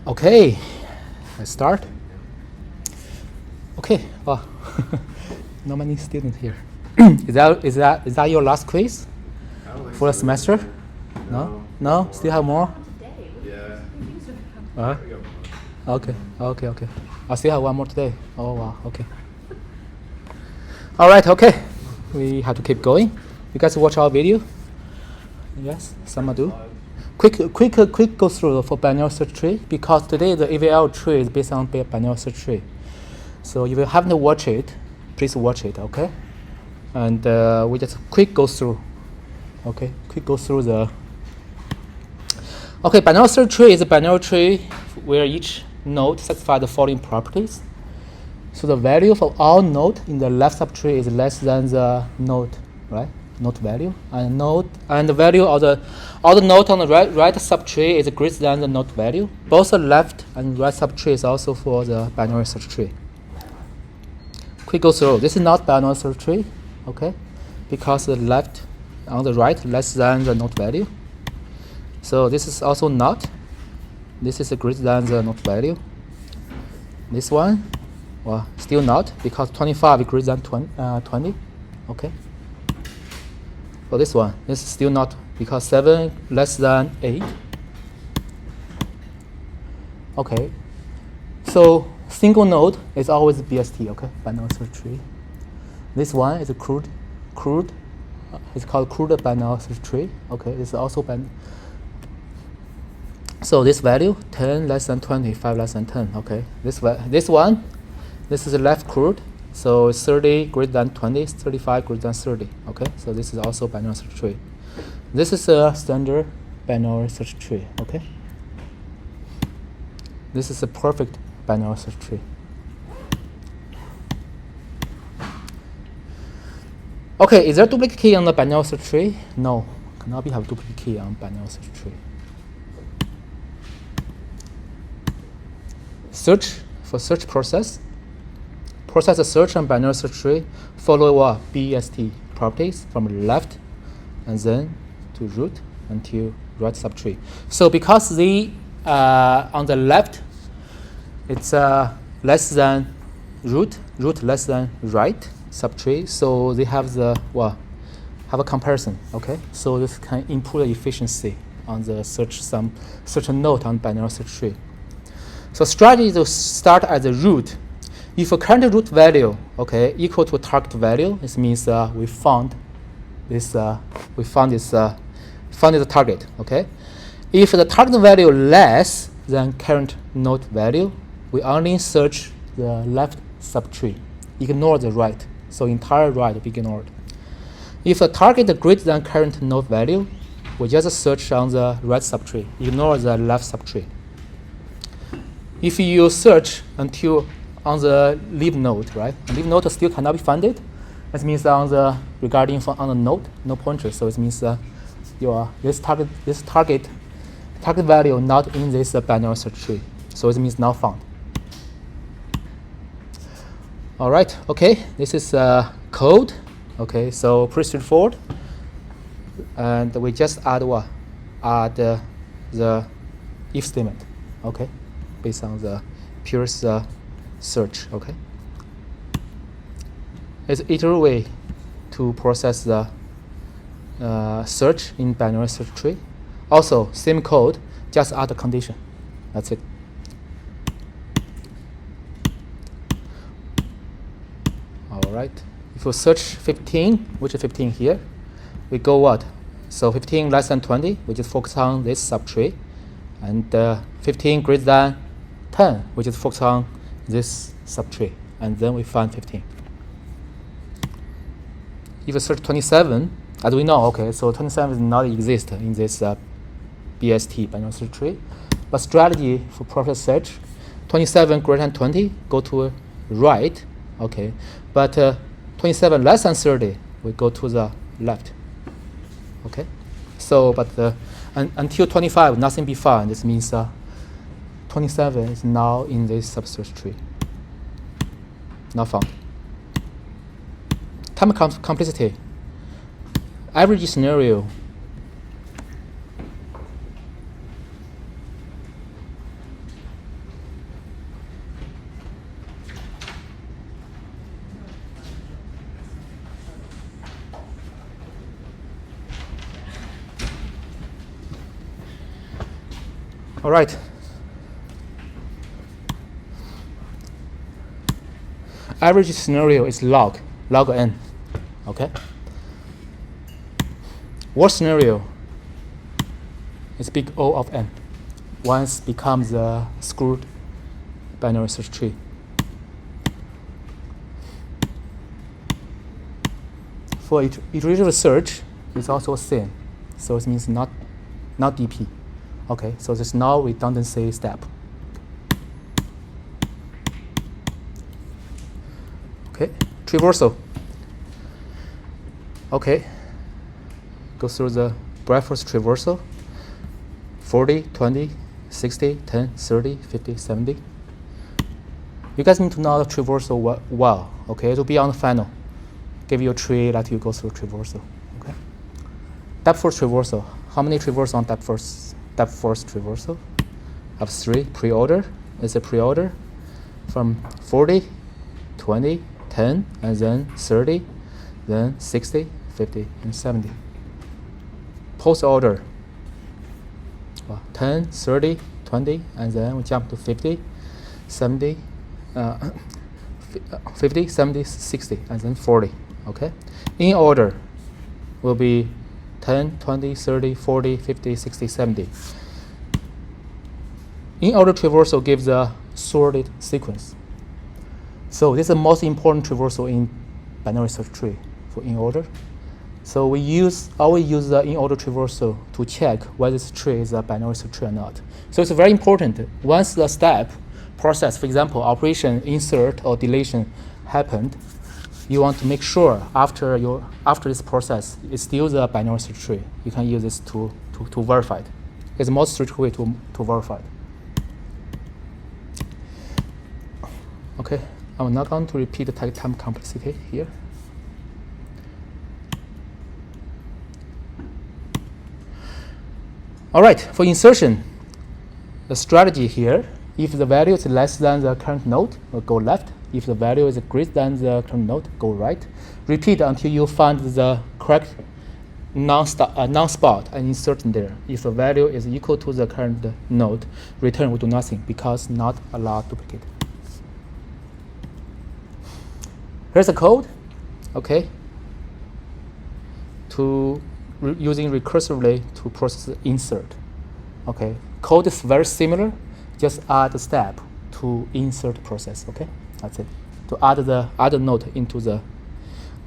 Okay, let's start. Okay, well, not many students here. is that your last quiz for the semester? No? Still have more? Yeah. Okay. I still have one more today. Oh wow. Okay. All right. Okay. We have to keep going. You guys watch our video? Yes. Some do. Quick go through for binary search tree, because today the AVL tree is based on binary search tree. So if you haven't watched it, please watch it. Okay. And we just quick go through. Okay. Quick go through the. Okay. Binary search tree is a binary tree where each node satisfies the following properties. So the value for all node in the left subtree is less than the node, right? Node value, and the value of the node on the right subtree is greater than the node value. Both the left and right subtree is also for the binary search tree. Quick go through. This is not binary search tree, okay? Because the left on the right less than the node value. So this is also not. This is greater than the node value. This one, well, still not, because 25 is greater than 20, okay? For this one, this is still not, because 7 less than 8. Okay, so single node is always BST, okay, binary search tree. This one is a crude, it's called crude binary search tree, okay, this is also binary. So this value, 10 less than 20, 5 less than 10, okay. This one, this is a left crude, so it's 30 greater than 20, 35 greater than 30, okay. So this is also binary search tree. This is a standard binary search tree, okay. This is a perfect binary search tree. Okay, is there duplicate key on the binary search tree? No, cannot be have duplicate key on binary search tree. Search for search process a search on binary search tree, follow what BST properties from left and then to root until right subtree. So because the on the left it's less than root less than right subtree, so they have the have a comparison, okay. So this can improve the efficiency on the search a node on binary search tree. So strategy is to start at the root. If a current root value, okay, equal to target value, this means we found the target, okay. If the target value less than current node value, we only search the left subtree, ignore the right. So entire right will be ignored. If the target is greater than current node value, we just search on the right subtree, ignore the left subtree. If you search until on the leave node, right? Leave node still cannot be founded. That means on the on the node, no pointer. So it means this target value not in this binary search tree. So it means not found. All right. Okay. This is code. Okay. So pretty straightforward. And we just add what? Add the if statement. Okay. Based on the pure search, okay. It's iterative way to process the search in binary search tree. Also, same code, just add a condition. That's it. All right. If you search 15, which is 15 here, we go what? So 15 less than 20, we just focus on this subtree, and 15 greater than 10, we just focus on this subtree, and then we find 15. If you search 27, as we know, okay, so 27 does not exist in this BST binary search tree. But strategy for process search, 27 greater than 20, go to right, okay. But 27 less than 30, we go to the left, okay. So, but until 25, nothing be found. This means 27 is now in this subsearch tree. Not found. Time complexity. Average scenario. All right. Average scenario is log n. Okay. Worst scenario is big O of n. Once becomes a screwed binary search tree. For iterative search, it's also same. So it means not DP. Okay, so there's no redundancy step. Okay, traversal. Okay, go through the breadth-first traversal. 40, 20, 60, 10, 30, 50, 70. You guys need to know the traversal well. Okay, to be on the final. Give you a tree that you go through traversal. Okay. Depth first traversal. How many traversal on depth first traversal? I have 3 pre-order. It's a pre-order from 40, 20, 10, and then 30, then 60, 50, and 70. Post-order. 10, 30, 20, and then we jump to 50, 70, 50, 70, 60, and then 40. Okay. In order will be 10, 20, 30, 40, 50, 60, 70. In order traversal gives a sorted sequence. So this is the most important traversal in binary search tree for in order. So we always use the in order traversal to check whether this tree is a binary search tree or not. So it's very important. Once the step process, for example, operation insert or deletion happened, you want to make sure after this process it's still the binary search tree. You can use this to verify it. It's the most strict way to verify it. Okay, I'm not going to repeat the time complexity here. All right, for insertion, the strategy here, if the value is less than the current node, we'll go left. If the value is greater than the current node, go right. Repeat until you find the correct non-spot and insert in there. If the value is equal to the current node, return will do nothing because not allowed duplicate. Here's the code, okay, using recursively to process insert. Okay, code is very similar, just add a step to insert process. Okay, that's it. To add the other node into the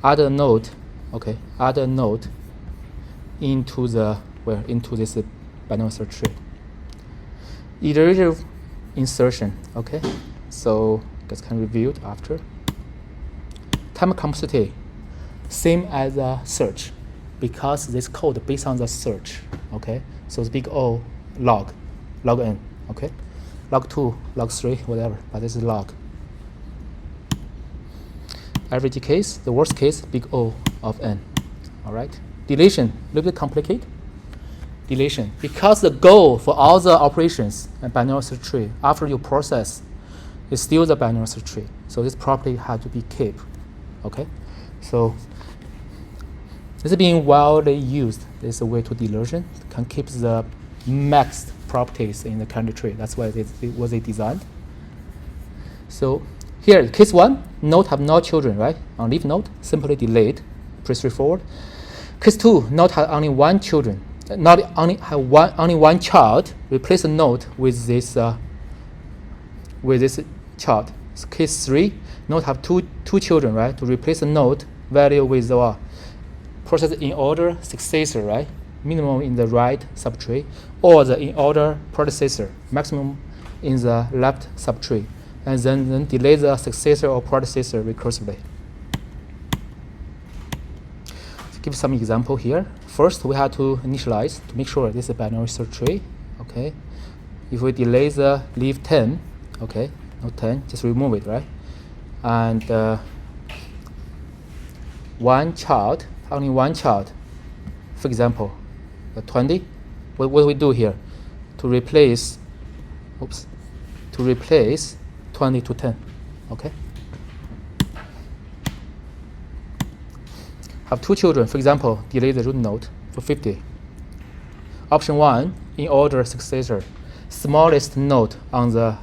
other node. Okay, other node into the into this binary search tree. Iterative insertion. Okay, so guys can review it after. Time complexity, same as a search. Because this code based on the search, okay? So it's big O log n, okay? Log 2, log 3, whatever, but this is log. Average case, the worst case, big O of n, all right? Deletion, a little bit complicated. Deletion, because the goal for all the operations and binary search tree, after you process, is still the binary search tree. So this property has to be kept, okay? So this is being widely used. This is a way to delusion. Can keep the max properties in the current tree. That's why it was designed. So here, case 1, node have no children, right? On leaf node, simply delete, pretty straightforward. Case 2, node have only one children. Only one child. Replace the node with this child. So case 3, node have two children, right? To replace the node value with the process in order successor, right? Minimum in the right subtree, or the in order predecessor, maximum in the left subtree, and then delay the successor or predecessor recursively. To give some example here. First, we have to initialize to make sure this is a binary search tree. Okay, if we delay the leave 10, okay, not 10, just remove it, right? And only one child, for example, 20. What do we do here? To replace 20 to 10, okay? Have 2 children, for example, delay the root node for 50. Option 1, in order successor. smallest node on the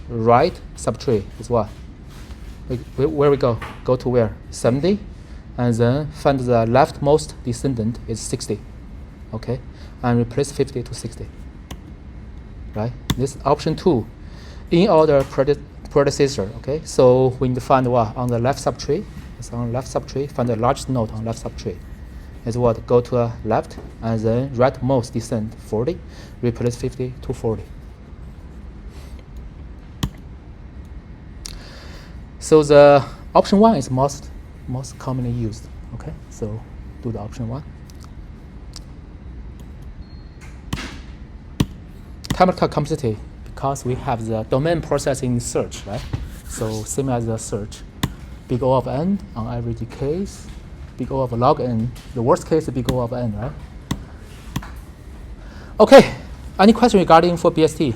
right subtree is what? Where we go? Go to where? 70, and then find the leftmost descendant is 60. Okay, and replace 50 to 60. Right? This option 2, in order predecessor. Okay, so we need to find what on the left subtree. It's on left subtree. Find the largest node on left subtree. Is what? Go to left, and then rightmost descend 40. Replace 50 to 40. So the option 1 is most commonly used. Okay, so do the option 1. Time complexity, because we have the domain processing search, right? So same as the search, big O of n on every case, big O of log n. The worst case is big O of n, right? Okay, any question regarding for BST?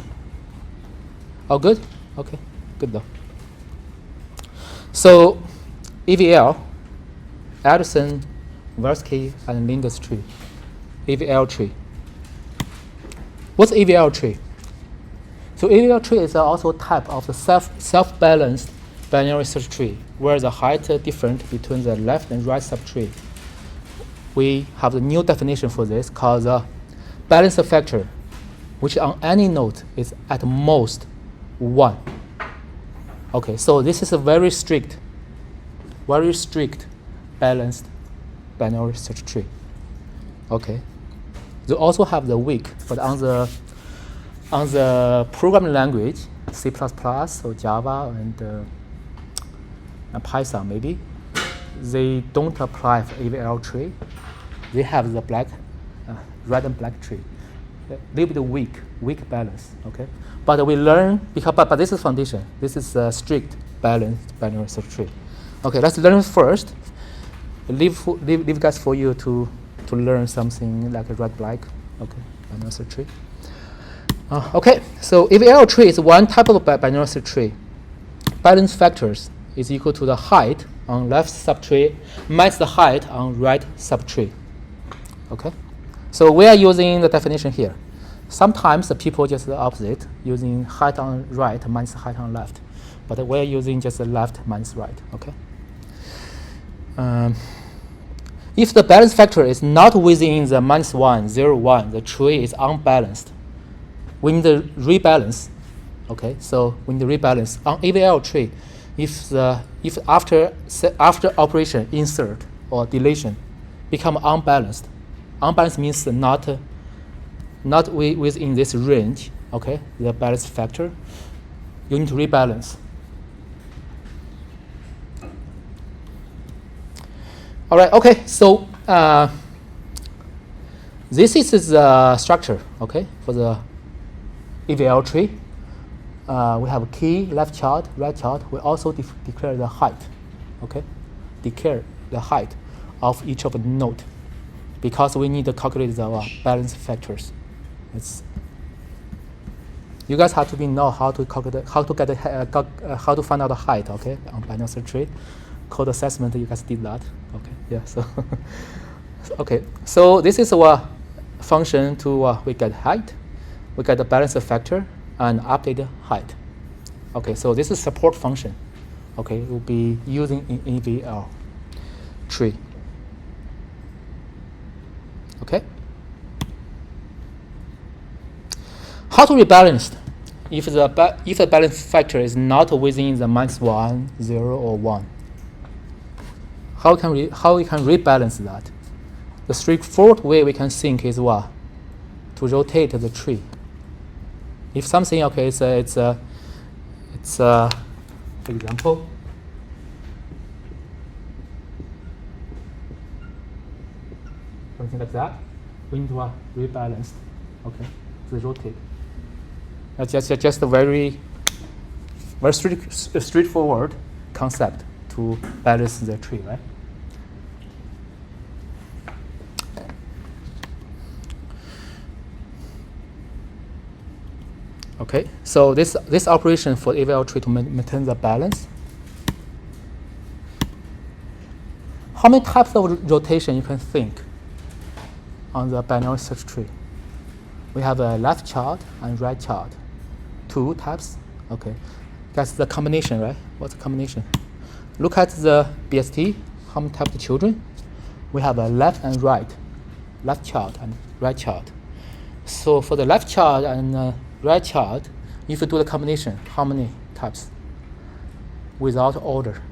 All good? Okay, good though. So AVL, Addison, Tversky, and Lingus tree, AVL tree. What's AVL tree? So AVL tree is also a type of the self-balanced binary search tree, where the height different between the left and right subtree. We have the new definition for this called the balance factor, which on any node is at most 1. Okay, so this is a very strict balanced binary search tree. Okay. They also have the weak, but on the programming language, C++ or Java and Python maybe, they don't apply for AVL tree. They have the red and black tree. A little bit weak balance. Okay, but we learn but this is foundation. This is a strict balanced binary search tree. Okay, let's learn first. Leave guys for you to learn something like a red-black, okay, binary search tree. Okay, so AVL tree is one type of binary search tree. Balance factors is equal to the height on left subtree minus the height on right subtree. Okay, so we are using the definition here. Sometimes the people just the opposite, using height on right minus height on left, but we are using just the left minus right. Okay. If the balance factor is not within the -1, 0, 1, the tree is unbalanced. We need to rebalance. Okay, so we need to rebalance on AVL tree. If after operation insert or deletion become unbalanced, unbalanced means not within this range. Okay, the balance factor, you need to rebalance. All right, okay, so this is the structure, okay, for the AVL tree. We have a key, left child, right child. We also declare the height, okay, declare the height of each of the node, because we need to calculate the balance factors. You guys have to know how to calculate, how to find out the height, okay, on binary search tree. Code assessment, you guys did that. Okay, yeah, so okay, so this is our function to we get height, we get the balance factor, and update the height. Okay, so this is support function. Okay, we'll be using in AVL tree. Okay, how to rebalance if the balance factor is not within the -1, 0, or 1. How we can rebalance that? The straightforward way we can think is what? To rotate the tree. If something, okay, it's for example, something like that, we need to rebalance. Okay, to rotate. That's just a very straightforward concept to balance the tree, right? Okay, so this operation for AVL tree to maintain the balance. How many types of rotation you can think on the binary search tree? We have a left child and right child. two types. Okay, that's the combination, right? What's the combination? Look at the BST. How many types of children? We have a left and right, left child and right child. So for the left child and right child, if you do the combination, how many types? Without order.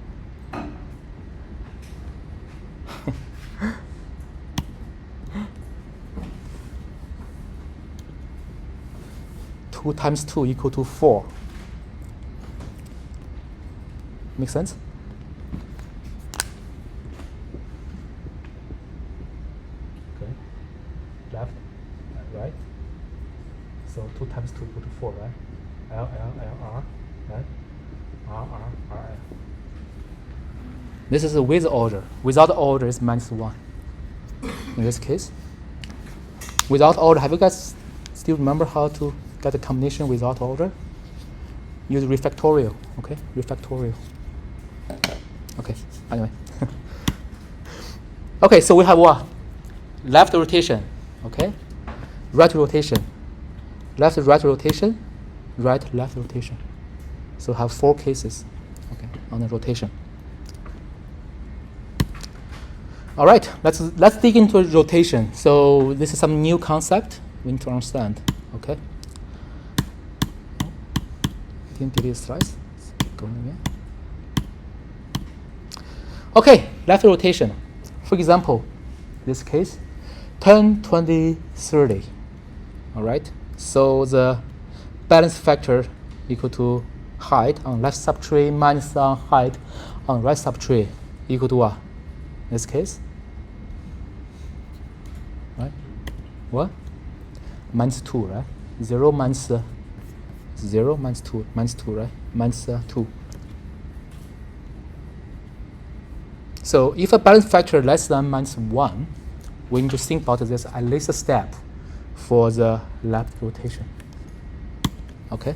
Two times two equal to 4. Make sense? Okay. Left and right. So 2 times 2 equal to 4, right? L, R, right? R, L. This is with order. Without order is -1. In this case. Without order, have you guys still remember how to get a combination without order? Use refactorial, okay? Refactorial. Okay, anyway. Okay, so we have what? Left rotation, okay? Right rotation. Left right rotation, right left rotation. So have 4 cases, okay, on the rotation. All right, let's dig into rotation. So this is some new concept we need to understand, okay? Didn't delete slides. Let's keep going again. Okay, left rotation. For example, this case, 10, 20, 30. All right. So the balance factor equal to height on left subtree minus height on right subtree equal to what? In this case, right? What? -2, right? 0 minus 0 minus 2, right? -2. So if a balance factor less than -1, we need to think about this at least a step for the left rotation. Okay?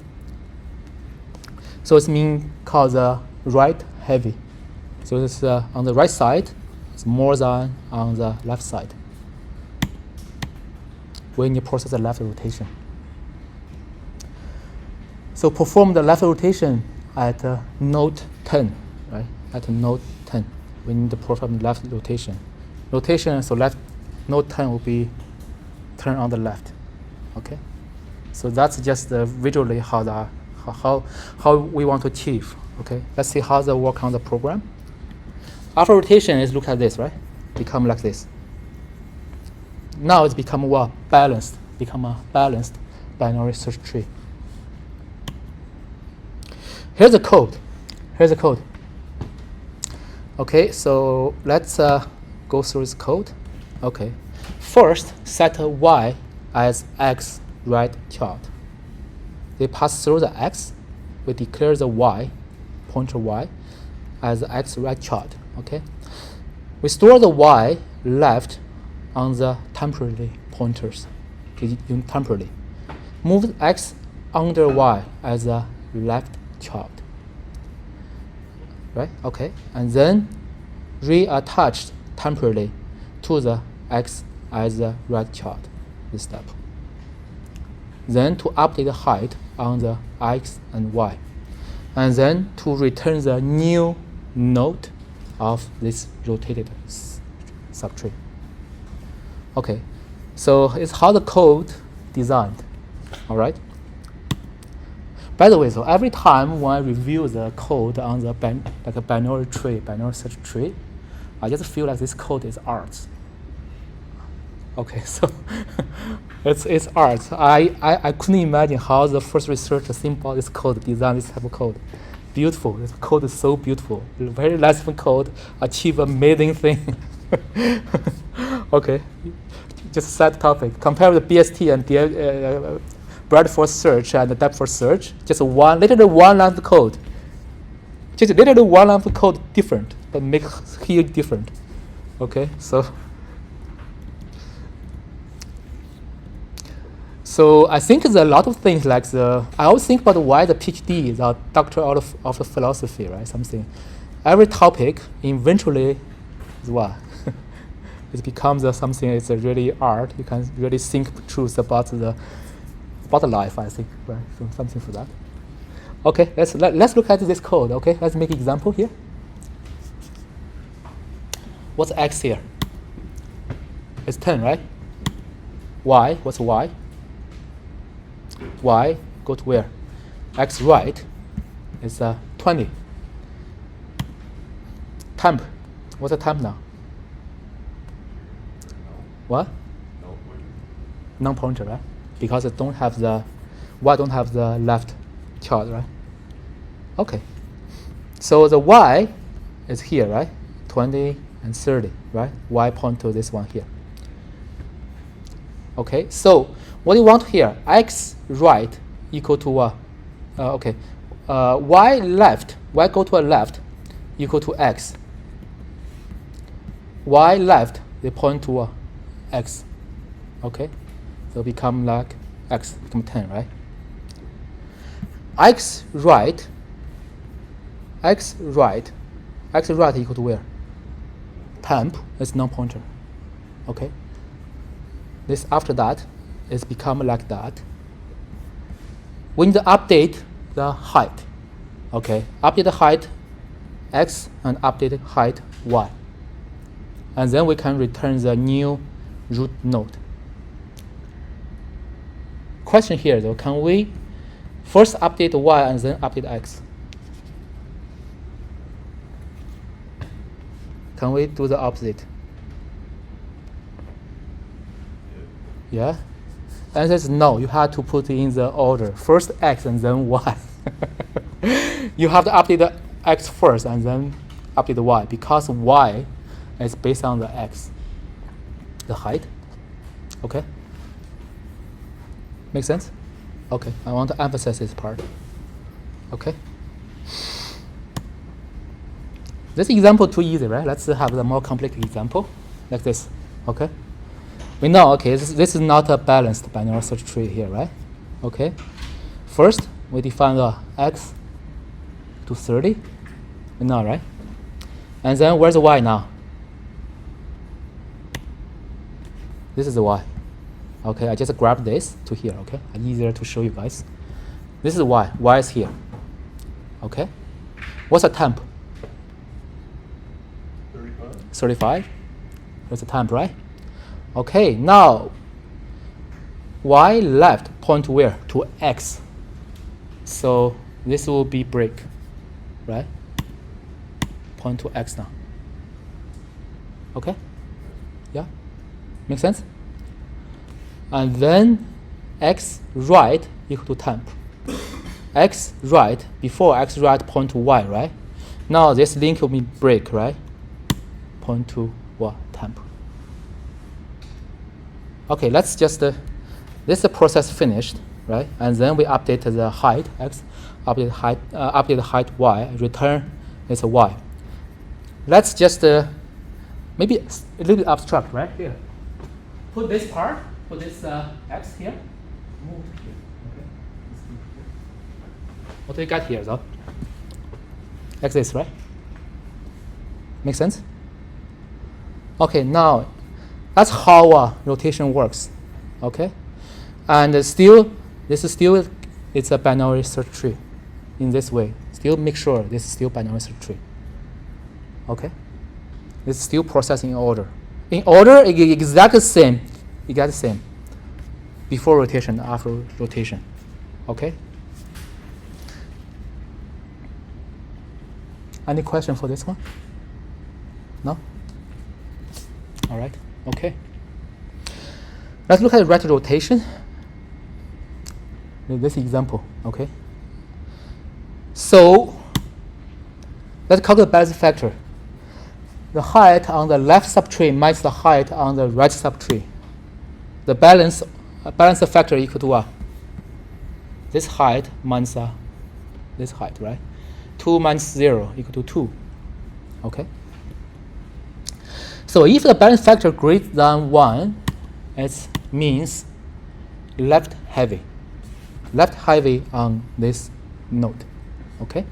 So it's called the right heavy. So it's on the right side, it's more than on the left side when you process the left rotation. So perform the left rotation at node 10, right? At node 10, we need to perform left rotation. Rotation, so left node 10 will be turn on the left. Okay, so that's just visually how we want to achieve. Okay, let's see how that work on the program. After rotation is look at this, right? Become like this. Now it's become what? Balanced. Become a balanced binary search tree. Here's the code. Here's the code. Okay, so let's go through this code. Okay, first set y as x right child. They pass through the x. We declare the y, pointer y, as x right child. Okay, we store the y left on the temporary pointers. Temporarily, move x under y as a left child. Right? Okay, and then reattach temporarily to the x as a right child. This step. Then to update the height on the x and y, and then to return the new node of this rotated subtree. Okay, so it's how the code designed. All right. By the way, so every time when I review the code on the like a binary search tree, I just feel like this code is art. Okay, so it's art. I couldn't imagine how the first researcher think about this code, design this type of code. Beautiful. This code is so beautiful. Very less code achieve amazing thing. Okay, just side topic. Compare the BST and breadth first search and the depth first search. Just literally one line of code. Just literally one line of code different, but make huge different. Okay, So I think there's a lot of things like I always think about why the PhD is a doctor of the philosophy, right? Something. Every topic eventually is what? It becomes something. It's a really art. You can really think truth about the about life, I think, right? So something for that. Okay, let's look at this code. Okay, let's make an example here. What's x here? It's 10, right? Y, what's y? Y, go to where? X right is 20. Temp, what's the temp now? What? Non-pointer, right? Because it don't have the y don't have the left child, right? Okay. So the y is here, right? 20 and 30, right? Y point to this one here. Okay. So what do you want here? X right equal to what? Y left. Y go to a left equal to x. Y left they point to x. Okay. So become like x become 10, right? X right equal to where? Temp is non-pointer. Okay. This after that is become like that. We need to update the height. Okay. Update the height x and update the height y. And then we can return the new root node. Question here though, can we first update y and then update x? Can we do the opposite? Yeah? Answer is no. You have to put in the order. First x and then y. You have to update the x first and then update the y because y is based on the x, the height. Okay? Make sense? Okay, I want to emphasize this part. Okay? This example too easy, right? Let's have the more complex example, like this. Okay? We know, okay, this is not a balanced binary search tree here, right? Okay? First, we define the x to 30. We know, right? And then where's the y now? This is the y. Okay, I just grabbed this to here, okay? Easier to show you guys. This is y. Y is here. Okay? What's the temp? 35. That's the temp, right? Okay, now y left point to where? To x. So this will be break, right? Point to x now. Okay? Yeah? Make sense? And then x right equal to temp. X right, before x right point to y, right? Now this link will be break, right? Point to what? Temp. Okay, let's just, this is the process finished, right? And then we update the height, x, update the height y, return is a y. Let's just, maybe a little bit abstract, right? Here. Put this part, put this x here, move here, okay? What do we got here, though? Like this, right? Make sense? Okay, now that's how rotation works, okay? And still, this is still, it's a binary search tree in this way. Still make sure this is still binary search tree, okay? It's still processing in order. In order, it exactly the same. You got the same before rotation, after rotation, okay? Any question for this one? No? All right, okay. Let's look at right rotation. This example, okay? So let's calculate the balance factor. The height on the left subtree minus the height on the right subtree. The balance factor equal to what? This height minus this height, right? 2 minus 0 equal to 2. Okay? So if the balance factor greater than 1, it means left heavy. Left heavy on this node. Okay?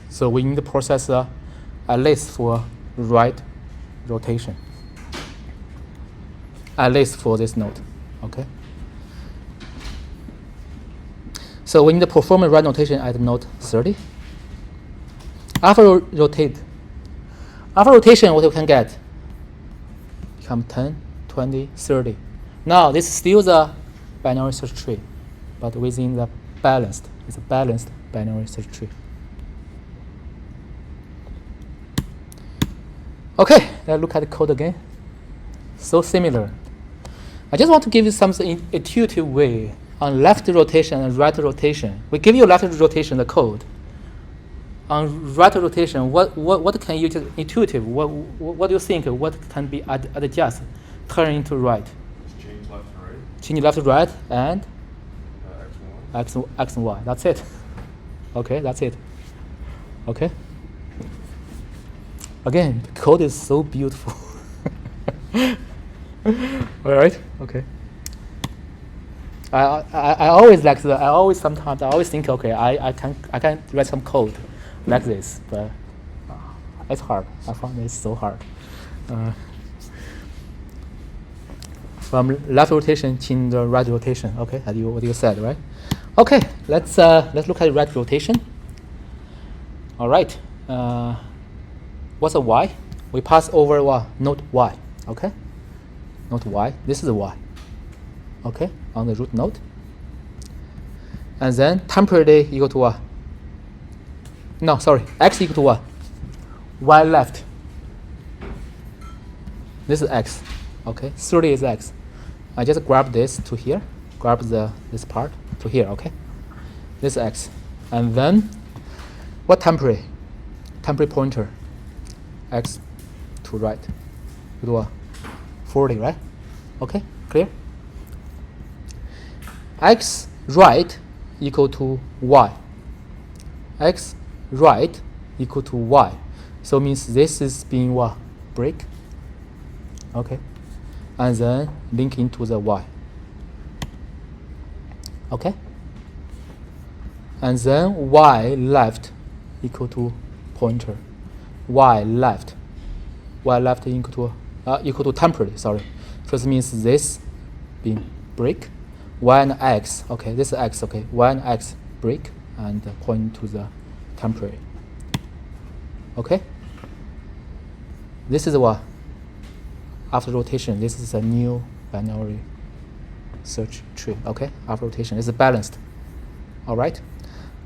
So we need to process at least for right rotation. At least for this node. Okay? So we need to perform a right rotation at node 30. After rotation, what you can get? Become 10, 20, 30. Now this is still the binary search tree, but within the balanced. It's a balanced binary search tree. Okay, let's look at the code again. So similar. I just want to give you some intuitive way on left rotation and right rotation. We give you left rotation, the code. On right rotation, what can you just intuitive? What do you think? What can be adjusted, turn into right? Just change left and right. Change left to right and X1. X and Y. That's it. Okay, that's it. Okay. Again, the code is so beautiful. All right. Okay. I always like the. I always think, okay, I can write some code like this, but it's hard. I found it's so hard. From left rotation to the right rotation. Okay, what you said, right? Okay, let's look at right rotation. All right. What's a Y? We pass over what? Node Y. Okay. Node Y. This is a Y. Okay, on the root node. And then temporarily equal to what? No, sorry. X equal to what? Y left. This is X. Okay, 30 is X. I just grab this to here. Grab this part to here. Okay. This is X. And then what temporary? Temporary pointer. X to right. Equal to what? 40, right? Okay, clear? X right equal to Y. X right equal to Y. So means this is being what? Break. Okay. And then link into the Y. Okay. And then Y left equal to pointer. Y left. Y left equal to temporary, sorry. So this means this being break. Y and X, okay, this is X, okay. Y and X break and point to the temporary. Okay? This is what? After rotation, this is a new binary search tree, okay? After rotation, it's balanced. All right?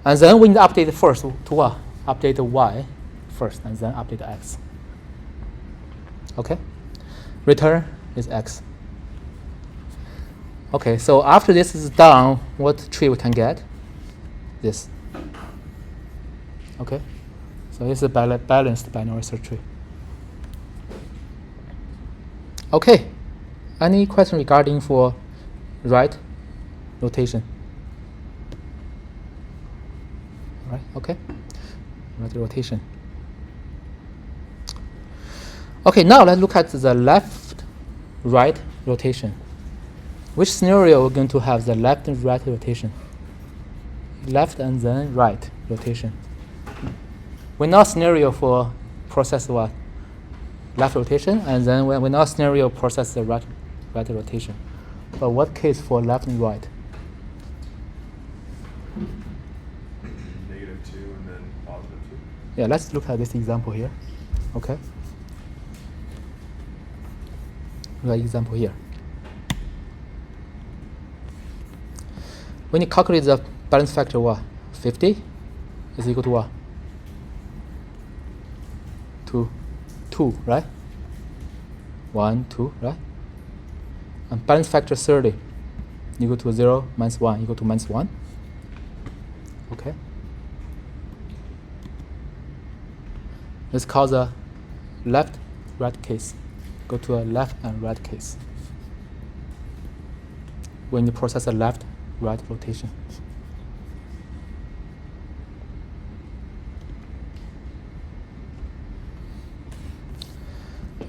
And then we need to update first to what? Update the Y first and then update the X. Okay? Return is X. Okay, so after this is done, what tree we can get? This. Okay? So this is a balanced binary search tree. Okay. Any question regarding for right rotation? All right, okay. Right rotation. Okay, now let's look at the left-right rotation. Which scenario we're going to have the left and right rotation? Left and then right rotation. We know scenario for process what? Left rotation, and then we know scenario process the right rotation. But what case for left and right? -2 and then +2. Yeah, let's look at this example here. Okay. Right example here. When you calculate the balance factor, what? 50 is equal to what? 2, right? 1, 2, right? And balance factor 30 equal to 0 minus 1 equal to minus 1. Okay. Let's call the left-right case. Go to a left and right case. When you process a left-right rotation.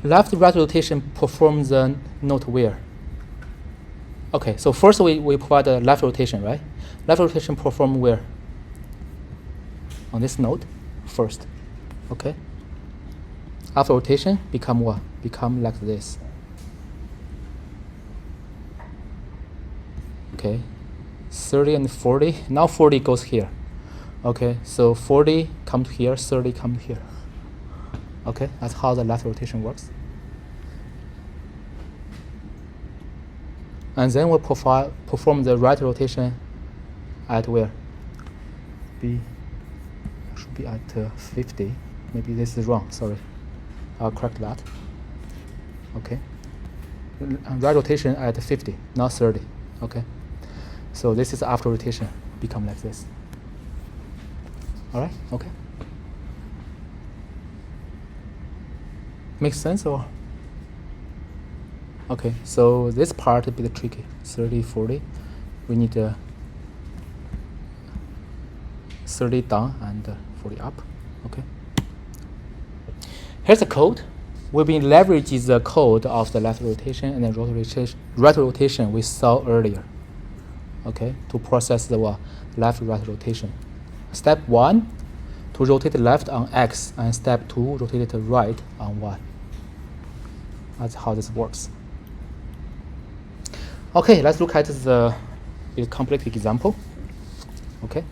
Left-right rotation performs the node where? Okay, so first we provide a left rotation, right? Left rotation perform where? On this node first. Okay. After rotation, become what? Become like this. Okay. 30 and 40. Now 40 goes here. Okay, so 40 come to here, 30 come to here. Okay, that's how the left rotation works. And then we'll perform the right rotation at where? Should be at 50. Maybe this is wrong, sorry. I'll correct that. Okay. Right rotation at 50, not 30. Okay. So this is after rotation, become like this. All right, okay. Makes sense or? Okay, so this part a bit tricky. 30, 40. We need 30 down and 40 up. Okay. Here's the code. We've been leveraging the code of the left rotation and the right rotation we saw earlier. Okay, to process the left-right rotation. Step 1, to rotate left on X, and step 2, rotate it right on Y. That's how this works. Okay, let's look at the complete example. Okay.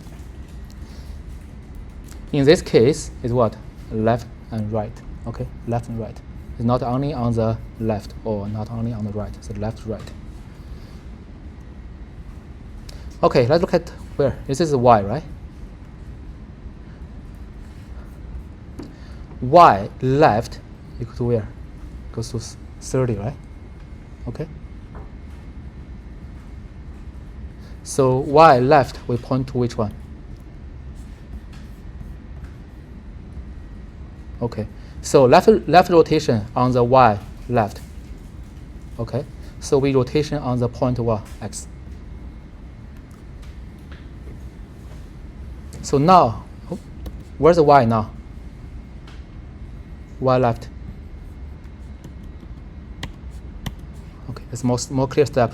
In this case, it's what? Left and right. Okay, left and right. It's not only on the left or not only on the right. It's left, right. Okay, let's look at where. This is Y, right? Y left equal to where? Goes to 30, right? Okay. So Y left, we point to which one? Okay. So left rotation on the Y left. Okay. So we rotation on the point what? X. So now, where's the Y now? Y left. Okay, it's more clear step.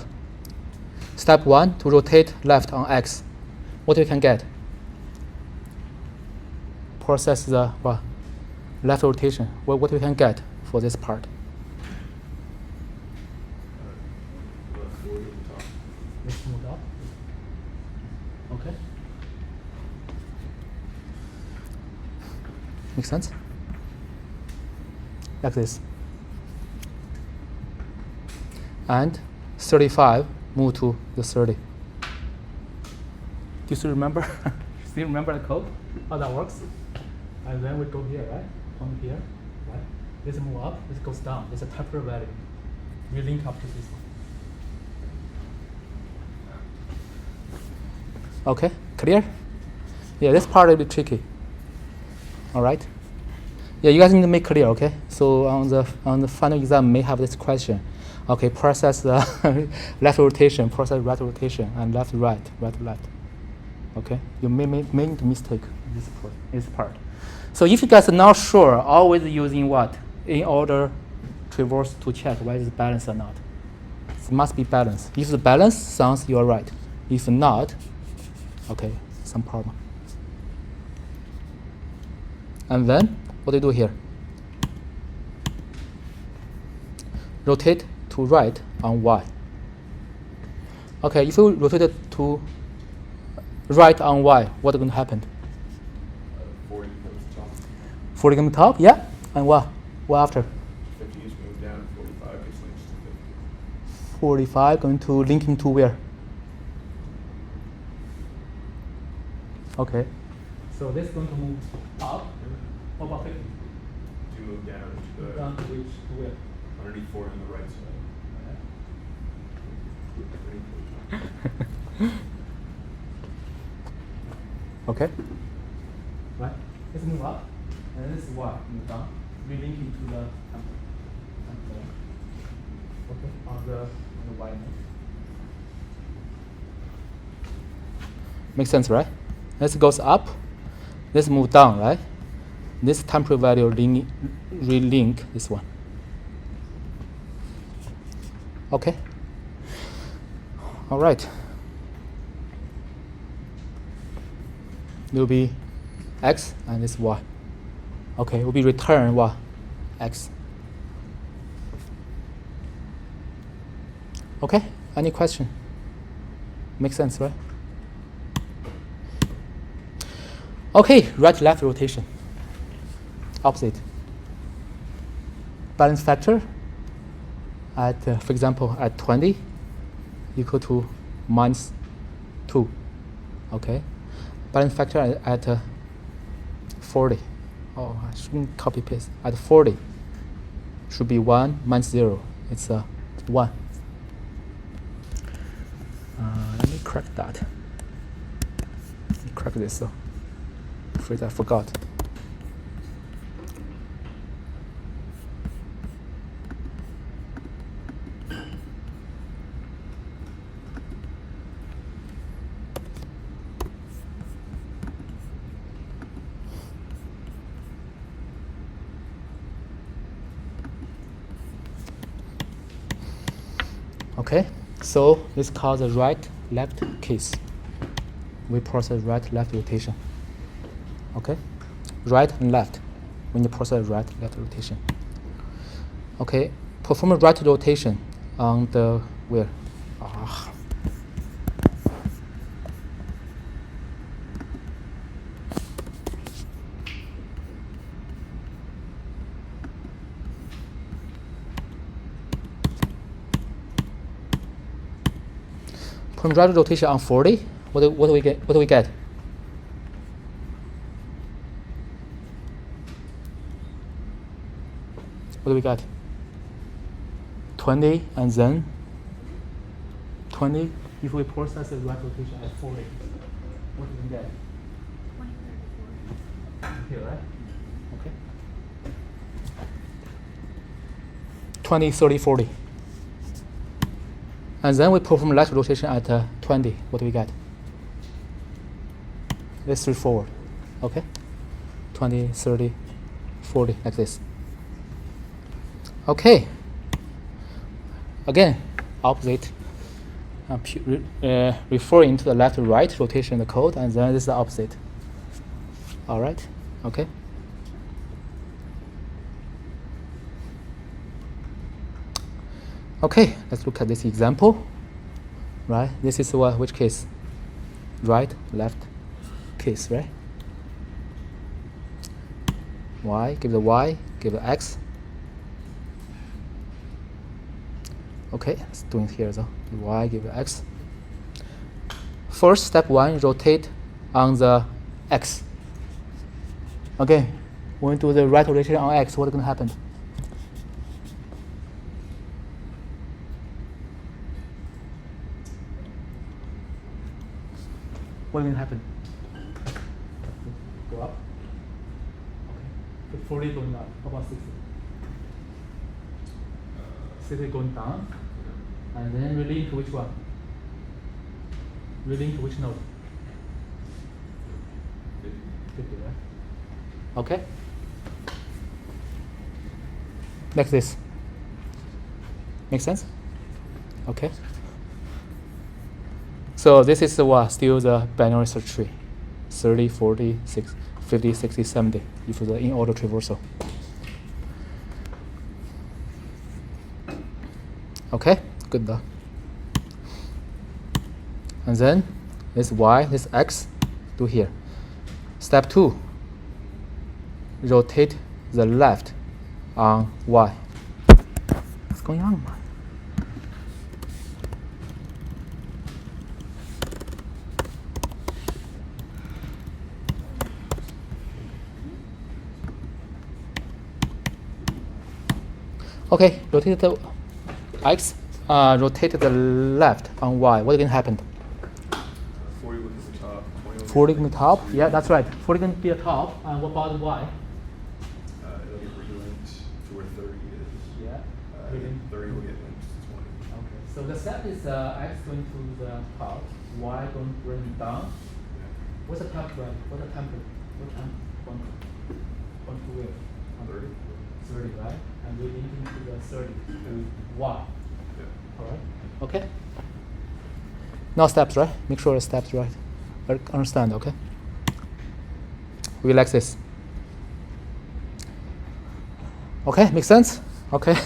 Step 1, to rotate left on X. What we can get? Process the what? Left rotation. What we can get for this part? Left 40 at the top. Let's move up. Okay. Make sense? Like this. And 35 move to the 30. Do you still remember? Still remember the code? How that works? And then we go here, right? From here, right? This move up, this goes down. This is a temporary value. We link up to this one. Okay, clear? Yeah, this part will be tricky. All right. Yeah, you guys need to make clear, okay? So on the final exam, may have this question. Okay, process the left rotation, process right rotation, and left right, right left. Okay, you may make mistake in this part. So if you guys are not sure, always using what in order traverse to check whether it's balanced or not. It must be balanced. If the balance sounds you are right. If not, okay, some problem. And then what do you do here? Rotate to right on Y. Okay, if you rotate it to right on Y, what's going to happen? 40 comes top. 40 comes top, yeah. And what? What after? 50 is moved down. 45 gets linked to 50. 45 going to linking to where? Okay. So this is going to move up. What about 50? Do move down to the Down to which? To where? underneath 40 on the right side. Okay. Right. Let's move up, and this is Y. Move down. Relinking to the okay on the Y node. Makes sense, right? This goes up. This move down, right? This temporary value relink this one. Okay. All right. Will be X and this Y. Okay, will be return what? X. Okay, any question? Makes sense, right? Okay, right-left rotation. Opposite. Balance factor at, for example, at 20 equal to -2. Okay. Balance factor at 40. Oh, I shouldn't copy paste. At 40 should be 1 minus 0. It's 1. Let me correct that. Let me correct this. Afraid I forgot. Okay, so this is called the right-left case. We process right-left rotation. Okay, right and left when you process right-left rotation. Okay, perform a right rotation on the where? Perform right rotation on 40. What do we get? What do we get? What do we got? 20 and then 20. If we process the right rotation at 40, what do we get? 20, 34. Here, right? Okay. 20, 30, 40. And then we perform left rotation at 20. What do we get? Let's straightforward. Okay? 20, 30, 40, like this. Okay. Again, opposite. Referring to the left to right rotation in the code, and then this is the opposite. All right? Okay? Okay, let's look at this example. Right? This is which case? Right, left case, right? Y, give the Y, give the X. Okay, let's do it here though. Y, give the X. First, step 1, rotate on the X. Okay, when we do the right rotation on X, what's going to happen? What's going to happen? Go up. Okay. 40 going up. How about 60? 60 going down. And then relink to which one? Relink to which node? 50, right? Okay. Like this. Make sense? Okay. So this is still the binary search tree. 30, 40, 50, 60, 70, if the in order traversal. Okay, good though. And then this Y, this X, do here. Step 2, rotate the left on Y. What's going on, man? Okay, rotate the X, rotate the left on Y. What's going to happen? 40 will be the top. 40 going to be top? Yeah, that's right. 40 going to be a top. And what about Y? It'll get relinked to where 30 is. Yeah. 30 will get linked to 20. Okay. So the step is X going to the top, Y going to bring down. Yeah. What's the temp right? What's the template? What temp? One to where? 30. 30, right? And we're linking to the 30 to Y. Yeah. All right. Okay. Now steps, right? Make sure the steps right. Understand, okay? We like this. Okay, makes sense? Okay.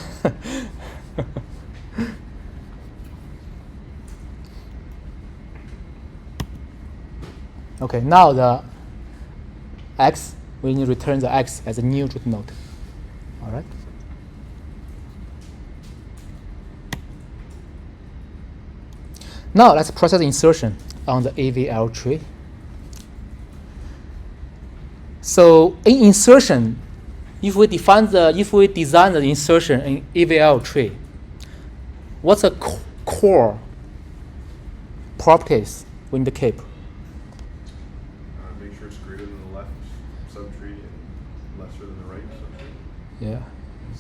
Okay, now x, we need to return the x as a new root node. All right. Now let's process insertion on the AVL tree. So in insertion, if we design the insertion in AVL tree, what's the core properties we need to keep? Make sure it's greater than the left subtree and lesser than the right subtree. Yeah.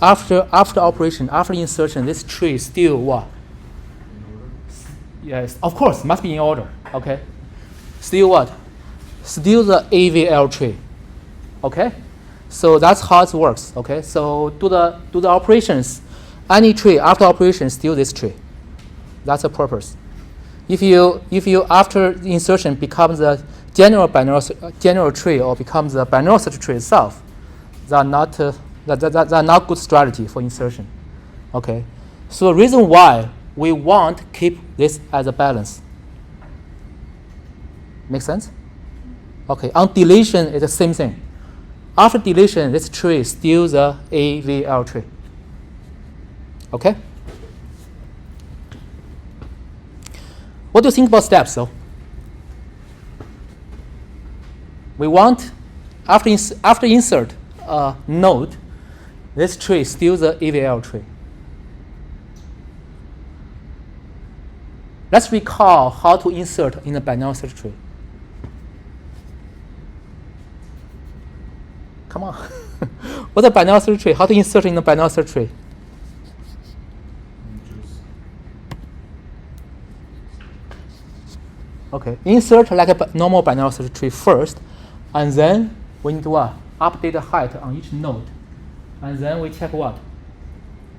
After operation, after insertion, this tree is still what? In order. Yes, of course, must be in order. Okay. Still what? Still the AVL tree. Okay. So that's how it works. Okay. So do the operations. Any tree after operation still this tree. That's the purpose. If you after insertion becomes a general tree or becomes a binary search tree itself, that are not good strategy for insertion. Okay. So the reason why we want to keep this as a balance. Make sense? Okay. On deletion, it's the same thing. After deletion, this tree is still the AVL tree. Okay? What do you think about steps, though? We want, after insert node, this tree is still the AVL tree. Let's recall how to insert in a binary search tree. Come on. What's a binary search tree? How to insert in a binary search tree? Okay, insert like a normal binary search tree first, and then we need to update the height on each node, and then we check what?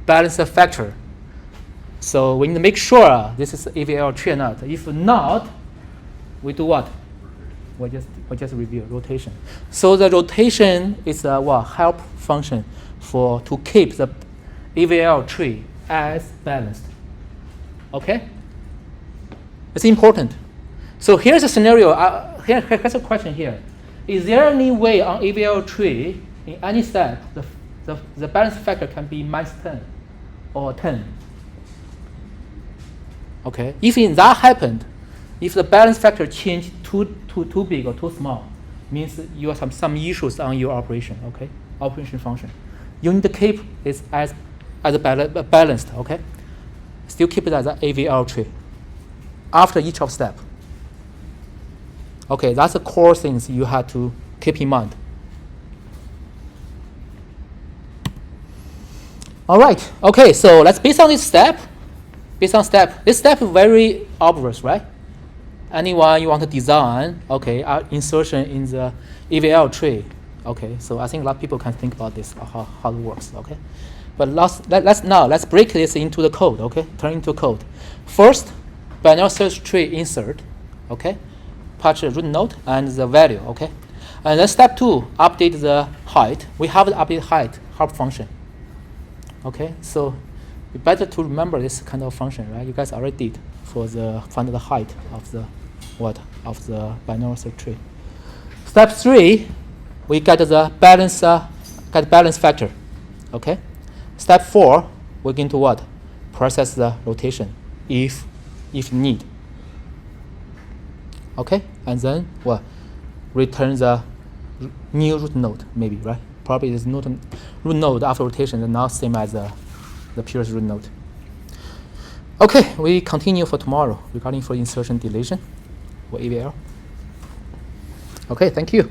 Balance the factor. So we need to make sure this is AVL tree or not. If not, we do what? We just review rotation. So the rotation is a help function to keep the AVL tree as balanced. Okay? It's important. So here's a scenario. Here's a question here. Is there any way on AVL tree in any step the balance factor can be -10 or 10? Okay. If that happened, if the balance factor changed too big or too small, means you have some issues on your operation. Okay, operation function. You need to keep it as balanced. Okay, still keep it as an AVL tree after each of step. Okay, that's the core things you have to keep in mind. All right. Okay, so let's based on this step. This step is very obvious, right? Anyone you want to design, okay, insertion in the AVL tree. Okay, so I think a lot of people can think about this, how it works. Okay, but let's break this into the code. Okay, turn into code. First, binary search tree insert. Okay, patch root node and the value. Okay, and then step 2, update the height. We have the update height help function. Okay, so it's better to remember this kind of function, right? You guys already did for the find the height of the binary search tree. Step 3, we get the balance factor. Okay. Step 4, we're going to what? Process the rotation if need. Okay, and then what? Return the new root node, maybe, right? Probably this root node after rotation is not same as the previous root node. Okay, we continue for tomorrow regarding for insertion deletion for AVL. Okay, thank you.